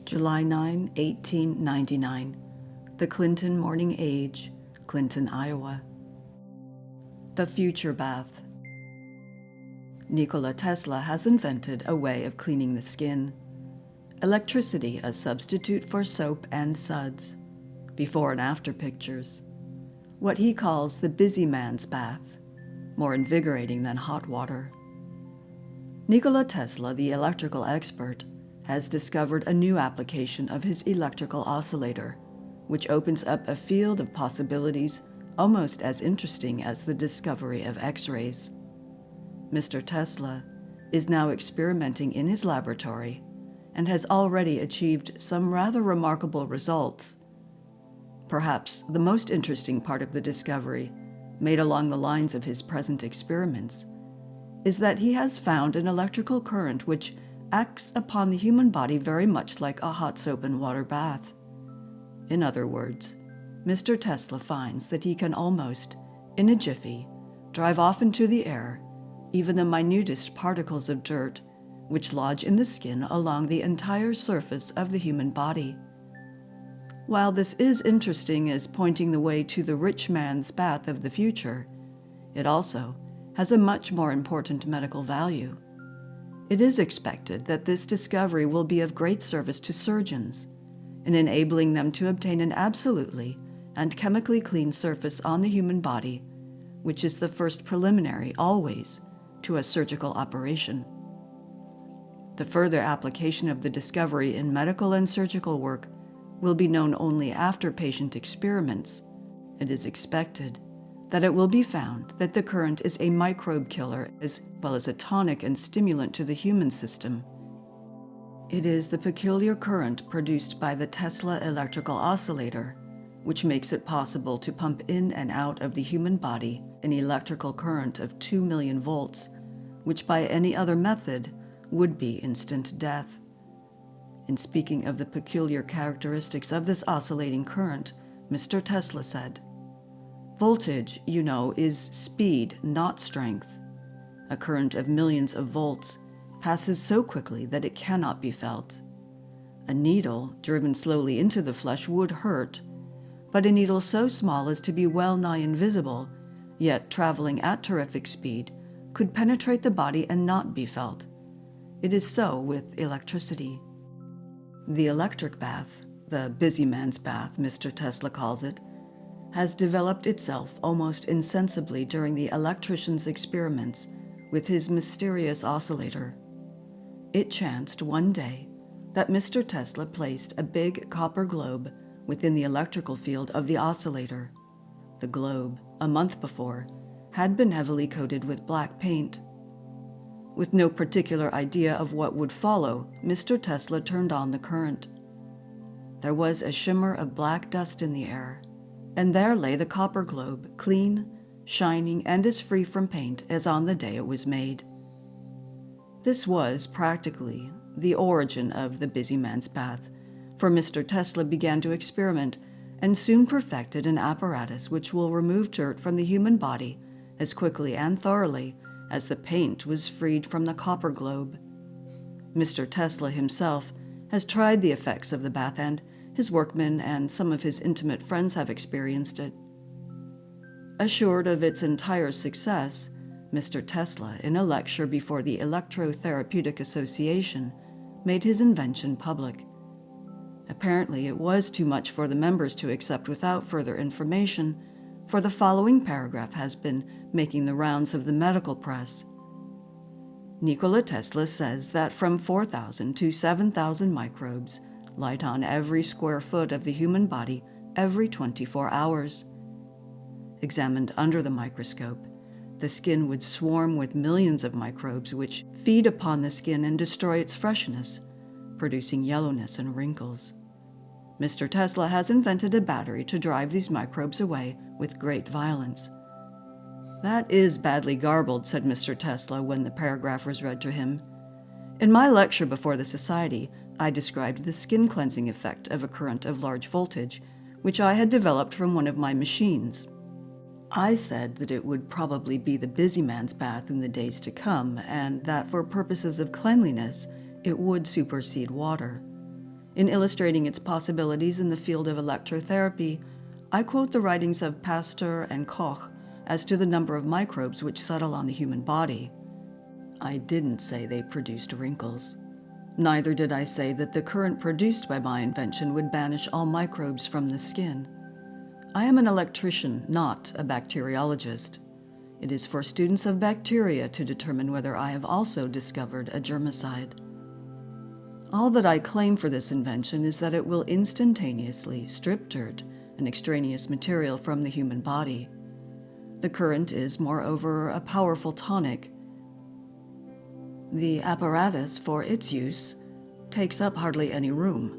July 9, 1899. The Clinton Morning Age, Clinton, Iowa. The Future Bath. Nikola Tesla has invented a way of cleaning the skin. Electricity a substitute for soap and suds. Before and after pictures. What he calls the busy man's bath, more invigorating than hot water. Nikola Tesla, the electrical expert, has discovered a new application of his electrical oscillator, which opens up a field of possibilities almost as interesting as the discovery of X-rays. Mr. Tesla is now experimenting in his laboratory and has already achieved some rather remarkable results. Perhaps the most interesting part of the discovery, made along the lines of his present experiments, is that he has found an electrical current which acts upon the human body very much like a hot soap and water bath. In other words, Mr. Tesla finds that he can almost, in a jiffy, drive off into the air even the minutest particles of dirt which lodge in the skin along the entire surface of the human body. While this is interesting as pointing the way to the rich man's bath of the future, it also has a much more important medical value. It is expected that this discovery will be of great service to surgeons in enabling them to obtain an absolutely and chemically clean surface on the human body, which is the first preliminary, always, to a surgical operation. The further application of the discovery in medical and surgical work will be known only after patient experiments. It is expected that it will be found that the current is a microbe killer as well as a tonic and stimulant to the human system. It is the peculiar current produced by the Tesla electrical oscillator which makes it possible to pump in and out of the human body an electrical current of 2 million volts, which by any other method would be instant death. In speaking of the peculiar characteristics of this oscillating current, Mr. Tesla said, "Voltage, you know, is speed, not strength. A current of millions of volts passes so quickly that it cannot be felt. A needle driven slowly into the flesh would hurt, but a needle so small as to be well nigh invisible, yet traveling at terrific speed, could penetrate the body and not be felt. It is so with electricity." The electric bath, the busy man's bath, Mr. Tesla calls it, has developed itself almost insensibly during the electrician's experiments with his mysterious oscillator. It chanced one day that Mr. Tesla placed a big copper globe within the electrical field of the oscillator. The globe, a month before, had been heavily coated with black paint. With no particular idea of what would follow, Mr. Tesla turned on the current. There was a shimmer of black dust in the air, and there lay the copper globe, clean, shining, and as free from paint as on the day it was made. This was, practically, the origin of the busy man's bath, for Mr. Tesla began to experiment and soon perfected an apparatus which will remove dirt from the human body as quickly and thoroughly as the paint was freed from the copper globe. Mr. Tesla himself has tried the effects of the bath, and his workmen and some of his intimate friends have experienced it. Assured of its entire success, Mr. Tesla, in a lecture before the Electrotherapeutic Association, made his invention public. Apparently, it was too much for the members to accept without further information, for the following paragraph has been making the rounds of the medical press. Nikola Tesla says that from 4,000 to 7,000 microbes light on every square foot of the human body every 24 hours. Examined under the microscope, the skin would swarm with millions of microbes which feed upon the skin and destroy its freshness, producing yellowness and wrinkles. Mr. Tesla has invented a battery to drive these microbes away with great violence. "That is badly garbled," said Mr. Tesla when the paragraph was read to him. "In my lecture before the Society, I described the skin-cleansing effect of a current of large voltage, which I had developed from one of my machines. I said that it would probably be the busy man's bath in the days to come, and that for purposes of cleanliness, it would supersede water. In illustrating its possibilities in the field of electrotherapy, I quote the writings of Pasteur and Koch as to the number of microbes which settle on the human body. I didn't say they produced wrinkles. Neither did I say that the current produced by my invention would banish all microbes from the skin. I am an electrician, not a bacteriologist. It is for students of bacteria to determine whether I have also discovered a germicide. All that I claim for this invention is that it will instantaneously strip dirt and extraneous material from the human body. The current is, moreover, a powerful tonic. The apparatus for its use takes up hardly any room.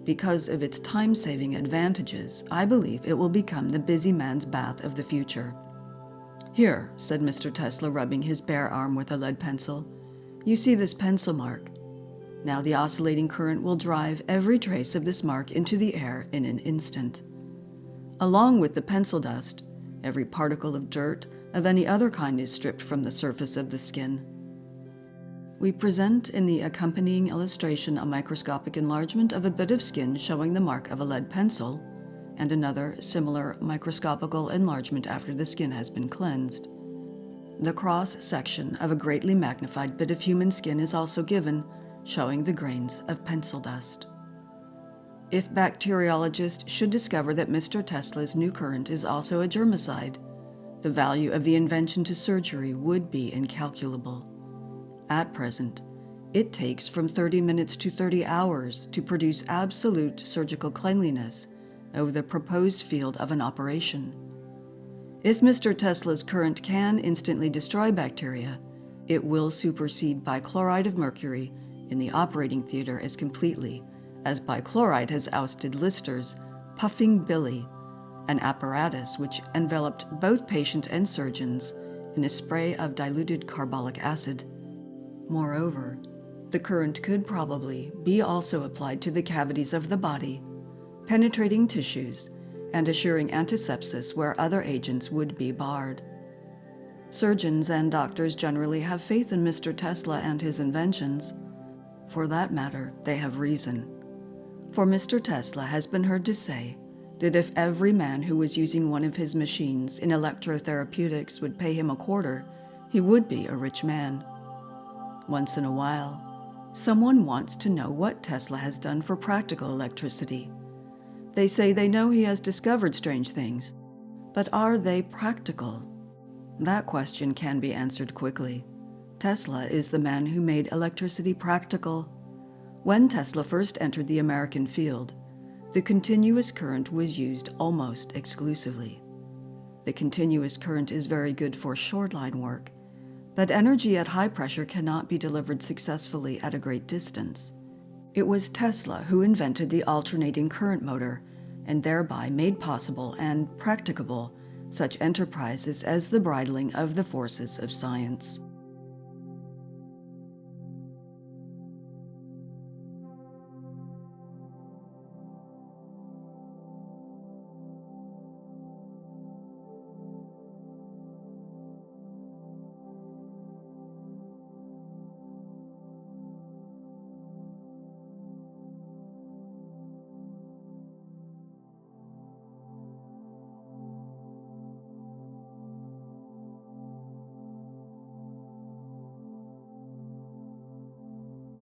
Because of its time-saving advantages, I believe it will become the busy man's bath of the future. "Here," said Mr. Tesla, rubbing his bare arm with a lead pencil, "you see this pencil mark. Now the oscillating current will drive every trace of this mark into the air in an instant. Along with the pencil dust, every particle of dirt of any other kind is stripped from the surface of the skin. We present in the accompanying illustration a microscopic enlargement of a bit of skin showing the mark of a lead pencil, and another similar microscopical enlargement after the skin has been cleansed. The cross-section of a greatly magnified bit of human skin is also given, showing the grains of pencil dust. If bacteriologists should discover that Mr. Tesla's new current is also a germicide, the value of the invention to surgery would be incalculable. At present, it takes from 30 minutes to 30 hours to produce absolute surgical cleanliness over the proposed field of an operation. If Mr. Tesla's current can instantly destroy bacteria, it will supersede bichloride of mercury in the operating theater as completely as bichloride has ousted Lister's Puffing Billy, an apparatus which enveloped both patient and surgeons in a spray of diluted carbolic acid. Moreover, the current could probably be also applied to the cavities of the body, penetrating tissues and assuring antisepsis where other agents would be barred. Surgeons and doctors generally have faith in Mr. Tesla and his inventions. For that matter, they have reason. For Mr. Tesla has been heard to say that if every man who was using one of his machines in electrotherapeutics would pay him a quarter, he would be a rich man. Once in a while, someone wants to know what Tesla has done for practical electricity. They say they know he has discovered strange things, but are they practical? That question can be answered quickly. Tesla is the man who made electricity practical. When Tesla first entered the American field, the continuous current was used almost exclusively. The continuous current is very good for short-line work, but energy at high pressure cannot be delivered successfully at a great distance. It was Tesla who invented the alternating current motor and thereby made possible and practicable such enterprises as the bridling of the forces of science.